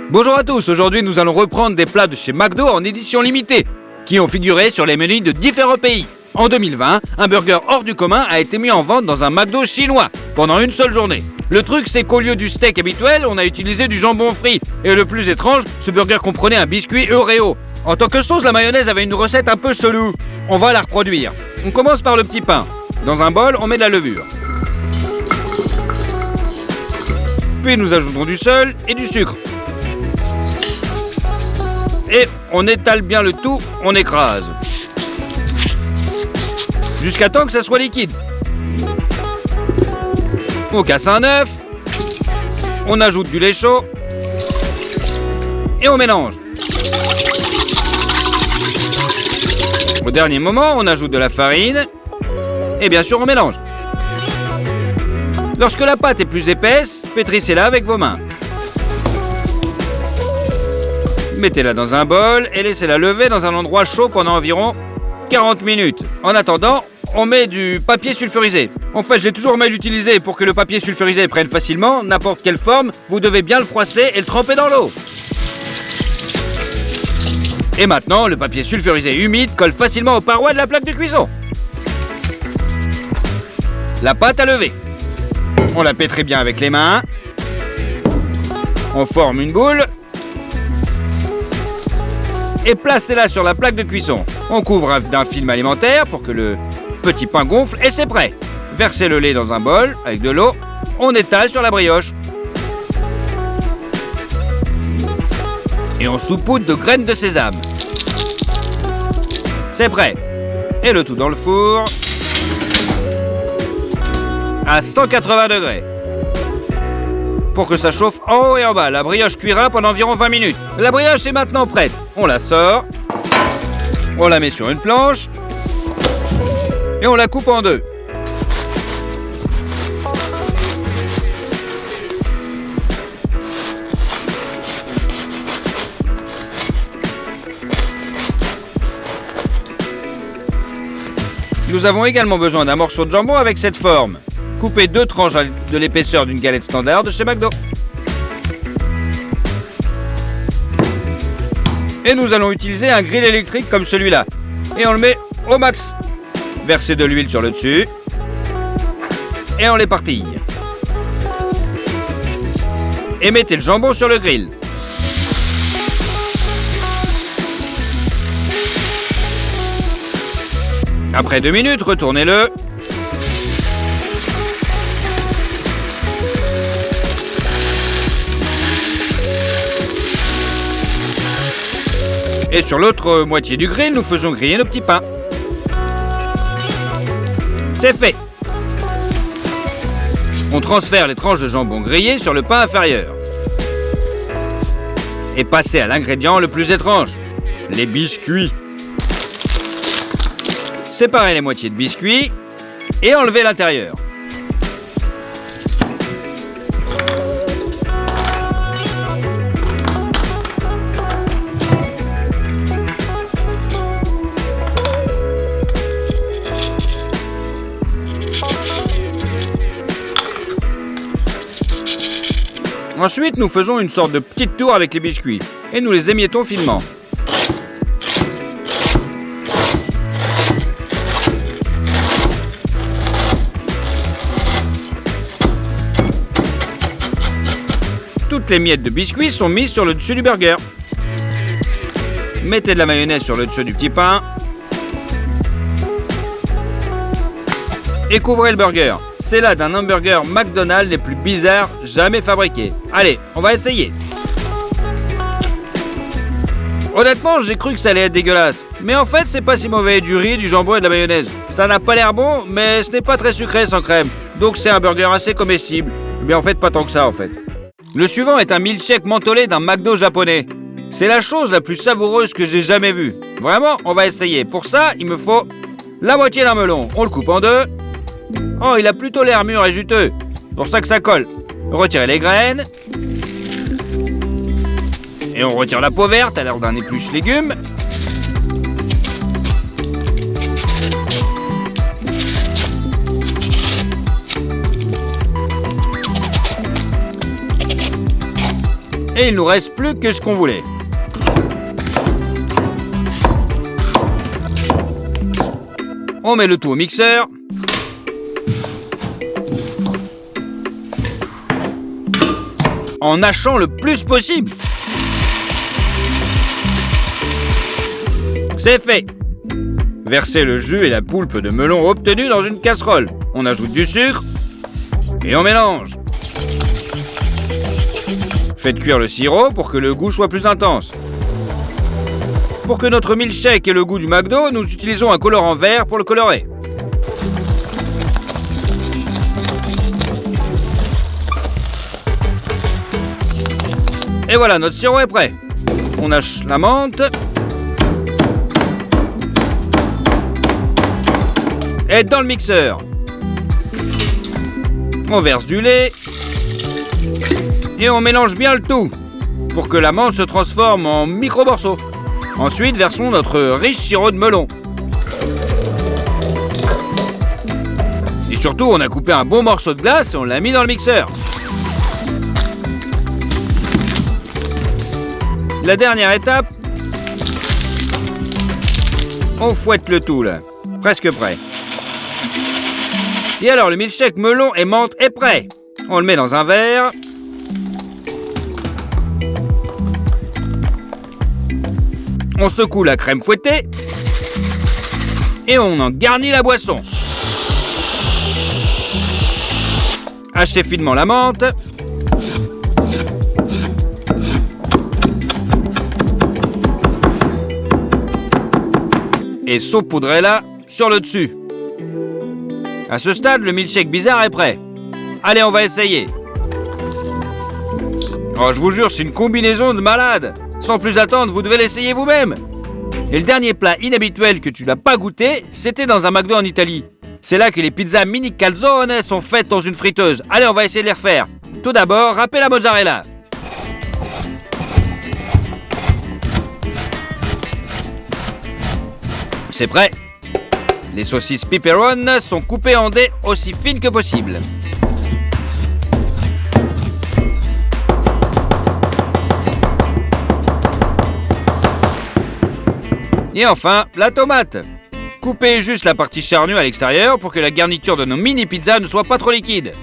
Bonjour à tous, aujourd'hui nous allons reprendre des plats de chez McDo en édition limitée, qui ont figuré sur les menus de différents pays. En 2020, un burger hors du commun a été mis en vente dans un McDo chinois, pendant une seule journée. Le truc, c'est qu'au lieu du steak habituel, on a utilisé du jambon frit. Et le plus étrange, ce burger comprenait un biscuit Oreo. En tant que sauce, la mayonnaise avait une recette un peu chelou. On va la reproduire. On commence par le petit pain. Dans un bol, on met de la levure. Puis nous ajoutons du sel et du sucre. Et on étale bien le tout, on écrase. Jusqu'à temps que ça soit liquide. On casse un œuf. On ajoute du lait chaud. Et on mélange. Au dernier moment, on ajoute de la farine. Et bien sûr, on mélange. Lorsque la pâte est plus épaisse, pétrissez-la avec vos mains. Mettez-la dans un bol et laissez-la lever dans un endroit chaud pendant environ 40 minutes. En attendant, on met du papier sulfurisé. En fait, je l'ai toujours mal utilisé pour que le papier sulfurisé prenne facilement n'importe quelle forme. Vous devez bien le froisser et le tremper dans l'eau. Et maintenant, le papier sulfurisé humide colle facilement aux parois de la plaque de cuisson. La pâte à lever. On la pétrit bien avec les mains. On forme une boule. Et placez-la sur la plaque de cuisson. On couvre d'un film alimentaire pour que le petit pain gonfle et c'est prêt. Versez le lait dans un bol avec de l'eau. On étale sur la brioche. Et on saupoudre de graines de sésame. C'est prêt. Et le tout dans le four à 180 degrés. Pour que ça chauffe en haut et en bas. La brioche cuira pendant environ 20 minutes. La brioche est maintenant prête. On la sort. On la met sur une planche. Et on la coupe en deux. Nous avons également besoin d'un morceau de jambon avec cette forme. Coupez 2 tranches de l'épaisseur d'une galette standard de chez McDo. Et nous allons utiliser un grill électrique comme celui-là. Et on le met au max. Versez de l'huile sur le dessus. Et on l'éparpille. Et mettez le jambon sur le grill. Après 2 minutes, retournez-le. Et sur l'autre moitié du grill, nous faisons griller nos petits pains. C'est fait. On transfère les tranches de jambon grillé sur le pain inférieur. Et passez à l'ingrédient le plus étrange, les biscuits. Séparez les moitiés de biscuits et enlevez l'intérieur. Ensuite, nous faisons une sorte de petite tour avec les biscuits et nous les émiettons finement. Toutes les miettes de biscuits sont mises sur le dessus du burger. Mettez de la mayonnaise sur le dessus du petit pain. Et couvrez le burger. C'est là d'un hamburger McDonald's les plus bizarres jamais fabriqués. Allez, on va essayer. Honnêtement, j'ai cru que ça allait être dégueulasse. Mais en fait, c'est pas si mauvais. Du riz, du jambon et de la mayonnaise. Ça n'a pas l'air bon, mais ce n'est pas très sucré sans crème. Donc c'est un burger assez comestible. Mais en fait, pas tant que ça en fait. Le suivant est un milkshake mentholé d'un McDo japonais. C'est la chose la plus savoureuse que j'ai jamais vue. Vraiment, on va essayer. Pour ça, il me faut la moitié d'un melon. On le coupe en deux. Oh, il a plutôt l'air mûr et juteux. C'est pour ça que ça colle. Retirez les graines. Et on retire la peau verte à l'air d'un épluche légumes. Et il nous reste plus que ce qu'on voulait. On met le tout au mixeur. En hachant le plus possible. C'est fait. Versez le jus et la poulpe de melon obtenue dans une casserole. On ajoute du sucre et on mélange. Faites cuire le sirop pour que le goût soit plus intense. Pour que notre milkshake ait le goût du McDo, nous utilisons un colorant vert pour le colorer. Et voilà, notre sirop est prêt. On hache la menthe. Et dans le mixeur. On verse du lait. Et on mélange bien le tout pour que la menthe se transforme en micro-morceaux. Ensuite, versons notre riche sirop de melon. Et surtout, on a coupé un bon morceau de glace et on l'a mis dans le mixeur. La dernière étape, on fouette le tout là, presque prêt. Et alors le milkshake melon et menthe est prêt. On le met dans un verre. On secoue la crème fouettée. Et on en garnit la boisson. Hachez finement la menthe. Et saupoudrez-la sur le dessus. À ce stade, le milkshake bizarre est prêt. Allez, on va essayer. Oh, je vous jure, c'est une combinaison de malades. Sans plus attendre, vous devez l'essayer vous-même. Et le dernier plat inhabituel que tu n'as pas goûté, c'était dans un McDo en Italie. C'est là que les pizzas mini calzone sont faites dans une friteuse. Allez, on va essayer de les refaire. Tout d'abord, râpez la mozzarella. C'est prêt. Les saucisses pepperoni sont coupées en dés aussi fines que possible. Et enfin, la tomate. Coupez juste la partie charnue à l'extérieur pour que la garniture de nos mini pizzas ne soit pas trop liquide.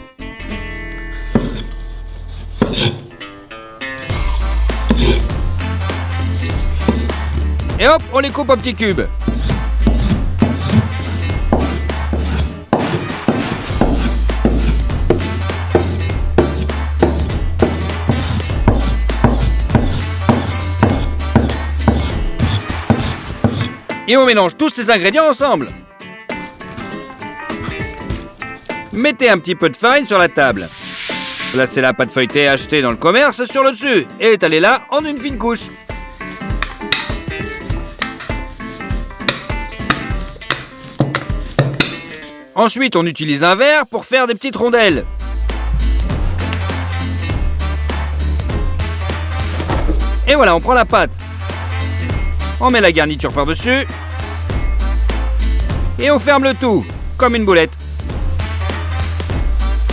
Et hop, on les coupe en petits cubes. Et on mélange tous ces ingrédients ensemble. Mettez un petit peu de farine sur la table. Placez la pâte feuilletée achetée dans le commerce sur le dessus et étalez-la en une fine couche. Ensuite, on utilise un verre pour faire des petites rondelles. Et voilà, on prend la pâte. On met la garniture par-dessus. Et on ferme le tout, comme une boulette.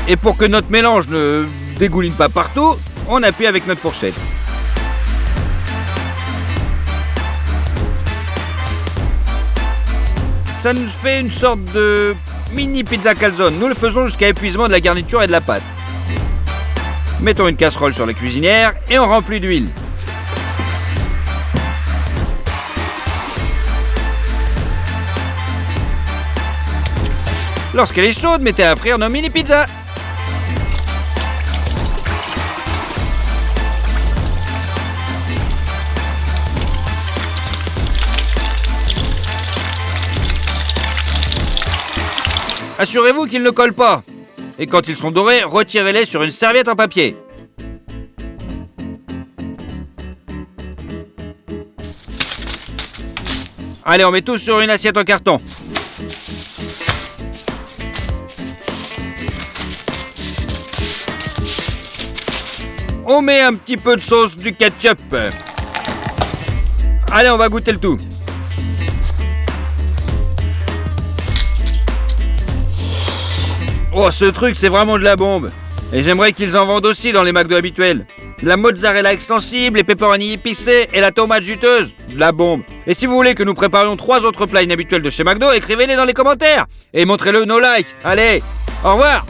Et pour que notre mélange ne dégouline pas partout, on appuie avec notre fourchette. Ça nous fait une sorte de mini pizza calzone. Nous le faisons jusqu'à épuisement de la garniture et de la pâte. Mettons une casserole sur la cuisinière et on remplit d'huile. Lorsqu'elle est chaude, mettez à frire nos mini pizzas. Assurez-vous qu'ils ne collent pas. Et quand ils sont dorés, retirez-les sur une serviette en papier. Allez, on met tout sur une assiette en carton. On met un petit peu de sauce du ketchup. Allez, on va goûter le tout. Oh, ce truc, c'est vraiment de la bombe. Et j'aimerais qu'ils en vendent aussi dans les McDo habituels. la mozzarella extensible, les pepperoni épicés et la tomate juteuse. La bombe. Et si vous voulez que nous préparions 3 autres plats inhabituels de chez McDo, écrivez-les dans les commentaires. Et montrez-le nos likes. Allez, au revoir.